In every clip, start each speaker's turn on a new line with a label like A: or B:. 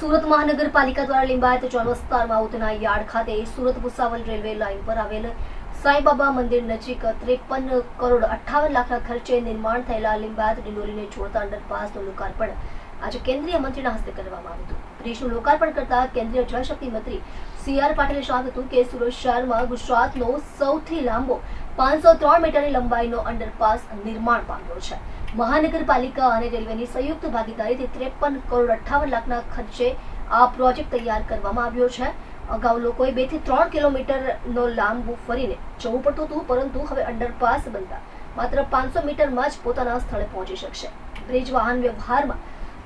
A: સુરત મહાનગરપાલિકા દ્વારા લિંબાયત ઝોન વિસ્તારમાં ઉધના યાર્ડ ખાતે સુરત ભુસાવલ રેલવે લાઇન પર આવેલ સાંઈબાબા મંદિર નજીક 53 કરોડ 58 લાખના ખર્ચે નિર્માણ થયેલા લિંબાયત ડિંડોલીને જોડતા અંડરપાસનું લોકાર્પણ આજે કેન્દ્રીય મંત્રીના હસ્તે કરવામાં આવ્યું હતું। બ્રિજનું લોકાર્પણ કરતા કેન્દ્રીય જળશક્તિ મંત્રી CR પાટીલે જણાવ્યું હતું કે સુરત શહેરમાં ગુજરાતનો સૌથી લાંબો 503 મીટરની લંબાઈનો અંડરપાસ નિર્માણ પામ્યો છે। મહાનગરપાલિકા અને રેલવેની સંયુક્ત ભાગીદારીથી 53 કરોડ 58 લાખના ખર્ચે આ પ્રોજેક્ટ તૈયાર કરવામાં આવ્યો છે। અગાઉ લોકોએ 2 થી 3 કિલોમીટરનો લાંબુ ફરીને જવું પડતું હતું, પરંતુ હવે અંડરપાસ બનતા માત્ર 500 મીટરમાં જ પોતાના સ્થળે પહોંચી શકશે। બ્રિજ વાહન વ્યવહારમાં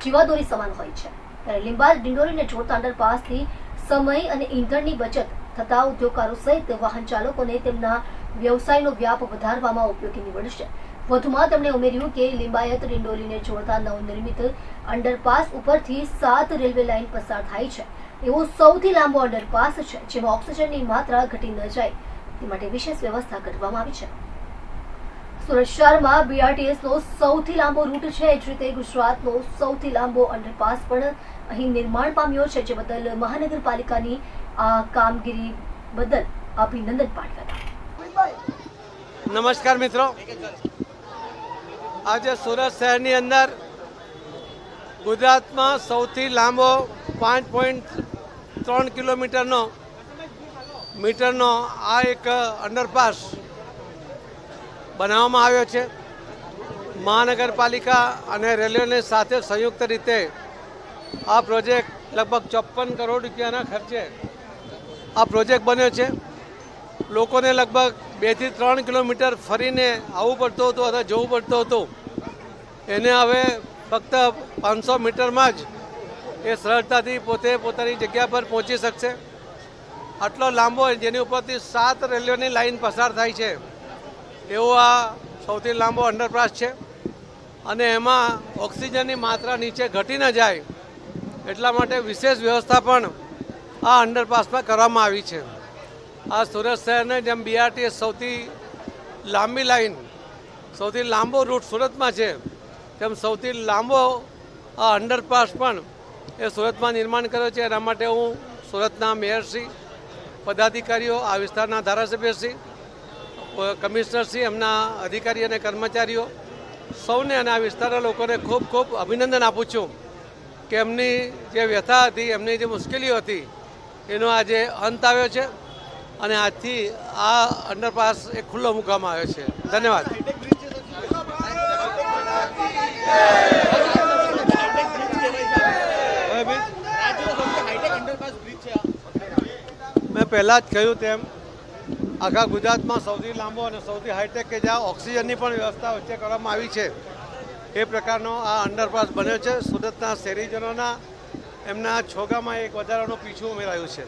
A: જીવાદોરી સમાન હોય છે, ત્યારે લિંબાયત ડિંડોલીને જોડતા અંડરપાસથી સમય અને ઈંધણની બચત થતા ઉદ્યોગકારો સહિત વાહન ચાલકોને તેમના વ્યવસાયનો વ્યાપ વધારવામાં ઉપયોગી નીવડશે। વધુમાં તેમણે ઉમેર્યું કે લિંબાયત ડિંડોલીને જોડતા નવનિર્મિત અંડરપાસ ઉપરથી 7 રેલવે લાઇન પસાર થાય છે। એવો સૌથી લાંબો અંડરપાસ છે, જેમાં ઓક્સિજનની માત્રા ઘટી ન જાય તે માટે વિશેષ વ્યવસ્થા કરવામાં આવી છે। સુરત શહેરમાં BRTSનો સૌથી લાંબો રૂટ છે, એ જ રીતે ગુજરાતનો સૌથી લાંબો અંડરપાસ પણ અહીં નિર્માણ પામ્યો છે, જે બદલ મહાનગરપાલિકાની આ કામગીરી બદલ અભિનંદન પાઠવ્યા હતા।
B: નમસ્કાર મિત્રો, આજે સુરત શહેરની અંદર ગુજરાતમાં સૌથી લાંબો 5.3 કિલોમીટરનો આ એક અંડરપાસ બનાવવામાં આવ્યો છે। મહાનગરપાલિકા અને રેલવેની સાથે સંયુક્ત રીતે આ પ્રોજેક્ટ લગભગ 54 કરોડ રૂપિયાના ખર્ચે આ પ્રોજેક્ટ બન્યો છે। લોકોને લગભગ 2 થી 3 કિલોમીટર ફરીને આવવું પડતું હતું અથવા જવું પડતું હતું, એને હવે ફક્ત 500 મીટરમાં જ એ સરળતાથી પોતે પોતાની જગ્યા પર પહોંચી શકશે। આટલો લાંબો, જેની ઉપરથી 7 રેલવેની લાઇન પસાર થાય છે, એવો આ સૌથી લાંબો અંડરપાસ છે। અને એમાં ઓક્સિજનની માત્રા નીચે ઘટી ન જાય એટલા માટે વિશેષ વ્યવસ્થા પણ આ અંડરપાસમાં કરવામાં આવી છે। આ સુરત શહેરને જેમ BRTS સૌથી લાંબી લાઈન, સૌથી લાંબો રૂટ સુરતમાં છે, તેમ સૌથી લાંબો આ અંડરપાસ પણ એ સુરતમાં નિર્માણ કર્યો છે। એના માટે હું સુરતના મેયરશ્રી, પદાધિકારીઓ, આ વિસ્તારના ધારાસભ્યશ્રી, કમિશનરશ્રી, એમના અધિકારી અને કર્મચારીઓ સૌને અને આ વિસ્તારના લોકોને ખૂબ ખૂબ અભિનંદન આપું છું કે એમની જે વ્યથા હતી, એમની જે મુશ્કેલીઓ હતી, એનો આજે અંત આવ્યો છે અને આજથી આ અંડરપાસ એક ખુલ્લો મૂકવામાં આવ્યો છે। ધન્યવાદ। મેં પહેલાં જ કહ્યું તેમ આખા ગુજરાતમાં સૌથી લાંબો અને સૌથી હાઈટેક કે જ્યાં ઓક્સિજનની પણ વ્યવસ્થા વચ્ચે કરવામાં આવી છે, એ પ્રકારનો આ અંડરપાસ બન્યો છે। સુરતના શહેરીજનોના એમના છોગામાં એક વધારાનું પીછું ઉમેરાયું છે।